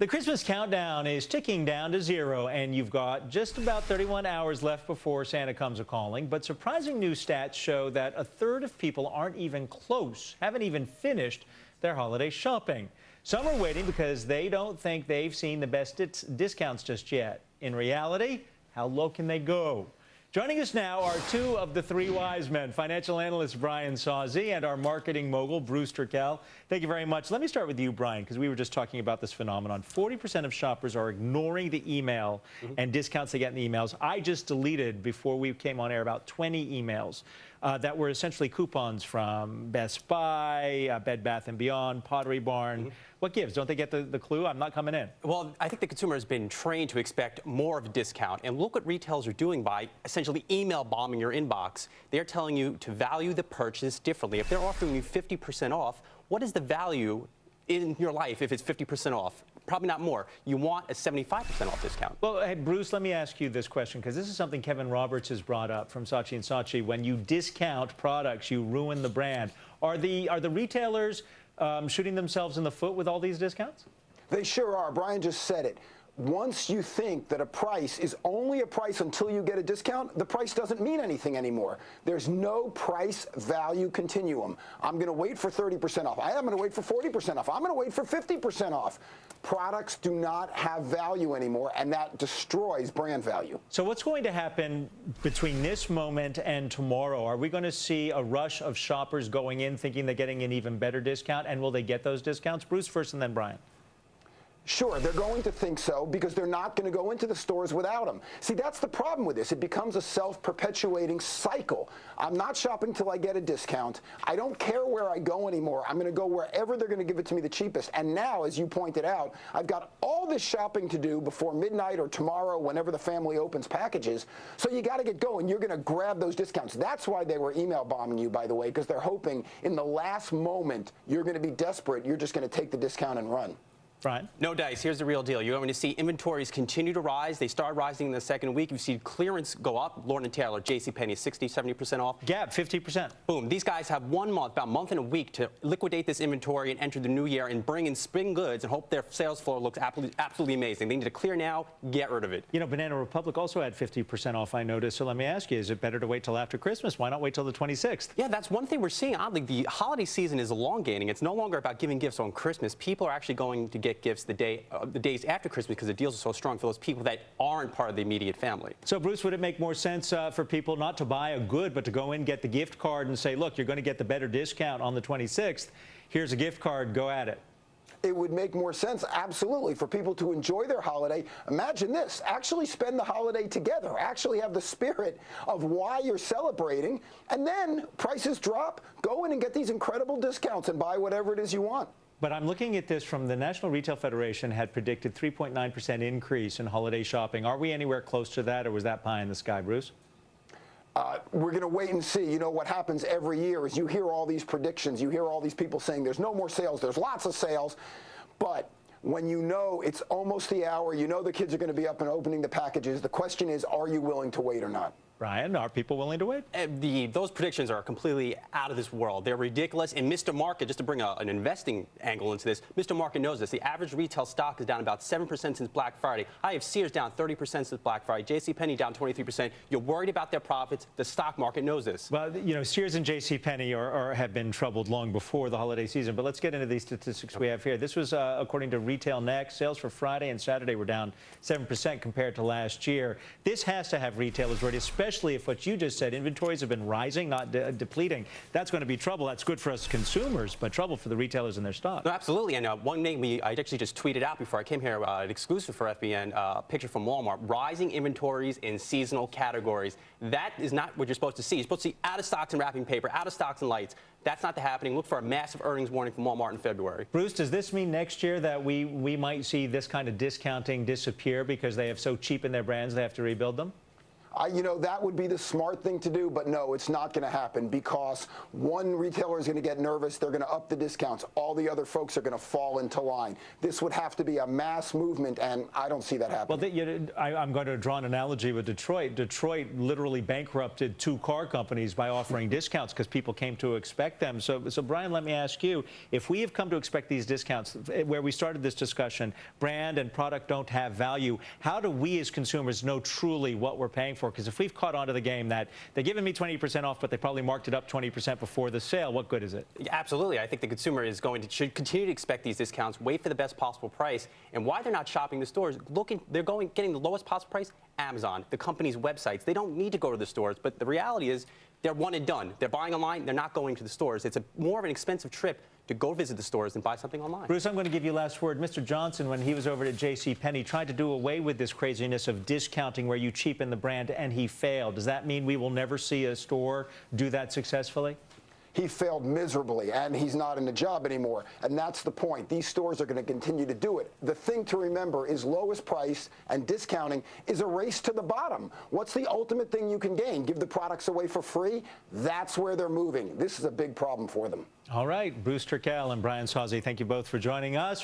The Christmas countdown is ticking down to zero, and you've got just about 31 hours left before Santa comes a-calling. But surprising new stats show that a third of people aren't even close, haven't even finished their holiday shopping. Some are waiting because they don't think they've seen the best discounts just yet. In reality, how low can they go? Joining us now are two of the three wise men, financial analyst Brian Sawsey and our marketing mogul, Bruce Turkel. Thank you very much. Let me start with you, Brian, because we were just talking about this phenomenon. 40% of shoppers are ignoring the email and discounts they get in the emails. I just deleted, before we came on air, about 20 emails that were essentially coupons from Best Buy, Bed Bath & Beyond, Pottery Barn. What gives? Don't they get the clue? I'm not coming in. Well, I think the consumer has been trained to expect more of a discount. And look what retailers are doing by essentially email bombing your inbox. They're telling you to value the purchase differently. If they're offering you 50% off, what is the value in your life if it's 50% off? Probably not more. You want a 75% off discount. Well, hey, Bruce, let me ask you this question, because this is something Kevin Roberts has brought up from Saatchi & Saatchi. When you discount products, you ruin the brand. Are the retailers shooting themselves in the foot with all these discounts? They sure are. Brian just said it. Once you think that a price is only a price until you get a discount, the price doesn't mean anything anymore. There's no price value continuum. I'm going to wait for 30% off. I'm going to wait for 40% off. I'm going to wait for 50% off. Products do not have value anymore, and that destroys brand value. So what's going to happen between this moment and tomorrow? Are we going to see a rush of shoppers going in thinking they're getting an even better discount, and will they get those discounts? Bruce first and then Brian. Sure, they're going to think so because they're not going to go into the stores without them. See, that's the problem with this. It becomes a self-perpetuating cycle. I'm not shopping till I get a discount. I don't care where I go anymore. I'm going to go wherever they're going to give it to me the cheapest. And now, as you pointed out, I've got all this shopping to do before midnight or tomorrow, whenever the family opens packages. So you got to get going. You're going to grab those discounts. That's why they were email bombing you, by the way, because they're hoping in the last moment you're going to be desperate. You're just going to take the discount and run. Brian? No dice. Here's the real deal. You're going to see inventories continue to rise. They start rising in the second week. You see clearance go up. Lord & Taylor, JCPenney, 60, 70% off. Gap, 50%. Boom. These guys have 1 month, about a month and a week, to liquidate this inventory and enter the new year and bring in spring goods and hope their sales floor looks absolutely amazing. They need to clear now, get rid of it. You know, Banana Republic also had 50% off, I noticed. So let me ask you, is it better to wait till after Christmas? Why not wait till the 26th? Yeah, that's one thing we're seeing. Oddly, the holiday season is elongating. It's no longer about giving gifts on Christmas. People are actually going to get gifts the days after Christmas because the deals are so strong for those people that aren't part of the immediate family. So, Bruce, would it make more sense for people not to buy a good, but to go in, get the gift card and say, look, you're going to get the better discount on the 26th. Here's a gift card. Go at it. It would make more sense, absolutely, for people to enjoy their holiday. Imagine this, actually spend the holiday together, actually have the spirit of why you're celebrating, and then prices drop, go in and get these incredible discounts and buy whatever it is you want. But I'm looking at this from the National Retail Federation had predicted 3.9% increase in holiday shopping. Are we anywhere close to that, or was that pie in the sky, Bruce? We're going to wait and see. You know, what happens every year is you hear all these predictions. You hear all these people saying there's no more sales. There's lots of sales. But when you know it's almost the hour, you know the kids are going to be up and opening the packages. The question is, are you willing to wait or not? Brian, are people willing to wait? Those predictions are completely out of this world. They're ridiculous. And Mr. Market, just to bring an investing angle into this, Mr. Market knows this. The average retail stock is down about 7% since Black Friday. I have Sears down 30% since Black Friday. JCPenney down 23%. You're worried about their profits. The stock market knows this. Well, you know, Sears and JCPenney have been troubled long before the holiday season. But let's get into these statistics we have here. This was according to Retail Next. Sales for Friday and Saturday were down 7% compared to last year. This has to have retailers ready, especially if what you just said, inventories have been rising, not depleting. That's going to be trouble. That's good for us consumers, but trouble for the retailers and their stock. No, absolutely. And one name I actually just tweeted out before I came here, an exclusive for FBN, a picture from Walmart, rising inventories in seasonal categories. That is not what you're supposed to see. You're supposed to see out of stocks in wrapping paper, out of stocks in lights. That's not happening. Look for a massive earnings warning from Walmart in February. Bruce, does this mean next year that we might see this kind of discounting disappear because they have so cheap in their brands they have to rebuild them? That would be the smart thing to do, but no, it's not going to happen because one retailer is going to get nervous. They're going to up the discounts. All the other folks are going to fall into line. This would have to be a mass movement, and I don't see that happening. Well, I'm going to draw an analogy with Detroit. Detroit literally bankrupted 2 car companies by offering discounts because people came to expect them. So, Brian, let me ask you, if we have come to expect these discounts, where we started this discussion, brand and product don't have value, how do we as consumers know truly what we're paying for? Because if we've caught on to the game that they're giving me 20% off, but they probably marked it up 20% before the sale, what good is it? Absolutely. I think the consumer should continue to expect these discounts, wait for the best possible price, and why they're not shopping the stores, getting the lowest possible price, Amazon, the company's websites. They don't need to go to the stores, but the reality is they're one and done. They're buying online, they're not going to the stores. It's more of an expensive trip to go visit the stores and buy something online. Bruce, I'm going to give you last word. Mr. Johnson, when he was over at JCPenney, tried to do away with this craziness of discounting where you cheapen the brand, and he failed. Does that mean we will never see a store do that successfully? He failed miserably, and he's not in the job anymore. And that's the point. These stores are going to continue to do it. The thing to remember is lowest price and discounting is a race to the bottom. What's the ultimate thing you can gain? Give the products away for free? That's where they're moving. This is a big problem for them. All right. Bruce Turkel and Brian Sawsey, thank you both for joining us.